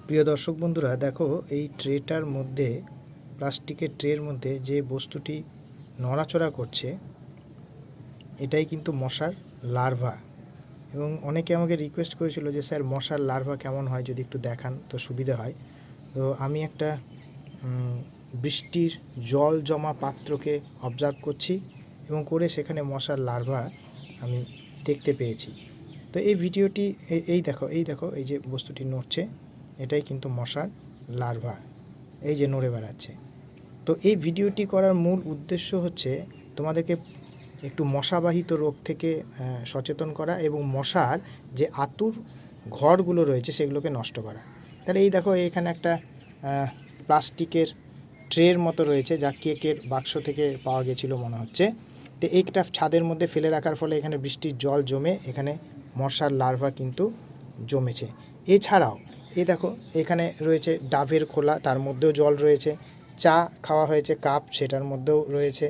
প্রিয় দর্শক বন্ধুরা, দেখো এই ট্রেটার মধ্যে, প্লাস্টিকের ট্রের মধ্যে যে বস্তুটি নড়াচড়া করছে এটাই কিন্তু মশার লার্ভা। এবং অনেকে আমাকে রিকোয়েস্ট করেছিল যে স্যার মশার লার্ভা কেমন হয় যদি একটু দেখান তো সুবিধা হয়। তো আমি একটা বৃষ্টির জল জমা পাত্রকে অবজার্ভ করছি এবং করে সেখানে মশার লার্ভা আমি দেখতে পেয়েছি। তো এই ভিডিওটি এই দেখো এই যে বস্তুটি নড়ছে এটাই কিন্তু মশার লার্ভা, এই যে নড়ে বেড়াচ্ছে। তো এই ভিডিওটি করার মূল উদ্দেশ্য হচ্ছে তোমাদেরকে একটু মশাবাহিত রোগ থেকে সচেতন করা এবং মশার যে আতুর ঘরগুলো রয়েছে সেগুলোকে নষ্ট করা। তাহলে এই দেখো এখানে একটা প্লাস্টিকের ট্রের মতো রয়েছে যা কেকের বাক্স থেকে পাওয়া গেছিলো মনে হচ্ছে। তো এইটা ছাদের মধ্যে ফেলে রাখার ফলে এখানে বৃষ্টির জল জমে এখানে মশার লার্ভা কিন্তু জমেছে। এছাড়াও এই দেখো এখানে রয়েছে ডাবের খোলা, তার মধ্যেও জল রয়েছে। চা খাওয়া হয়েছে কাপ, সেটার মধ্যেও রয়েছে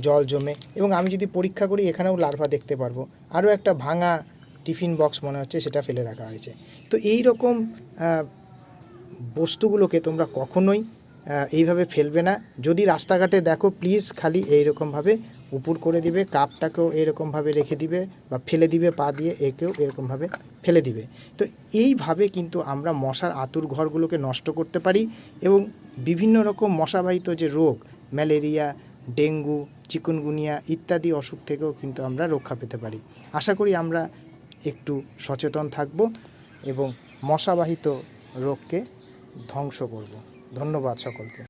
জল জমে। এবং আমি যদি পরীক্ষা করি এখানেও লার্ভা দেখতে পারবো। আরও একটা ভাঙা টিফিন বক্স মনে হচ্ছে সেটা ফেলে রাখা হয়েছে। তো এই রকম বস্তুগুলোকে তোমরা কখনোই এইভাবে ফেলবে না। যদি রাস্তাঘাটে দেখো প্লিজ খালি এইরকমভাবে উপুর করে দিবে, কাপটাকেও এরকমভাবে রেখে দিবে বা ফেলে দিবে, পা দিয়ে একেও এরকমভাবে ফেলে দিবে। তো এইভাবে কিন্তু আমরা মশার আতুর ঘরগুলোকে নষ্ট করতে পারি এবং বিভিন্ন রকম মশাবাহিত যে রোগ, ম্যালেরিয়া, ডেঙ্গু, চিকুনগুনিয়া ইত্যাদি অসুখ থেকেও কিন্তু আমরা রক্ষা পেতে পারি। আশা করি আমরা একটু সচেতন থাকব এবং মশাবাহিত রোগকে ধ্বংস করব। ধন্যবাদ সকলকে।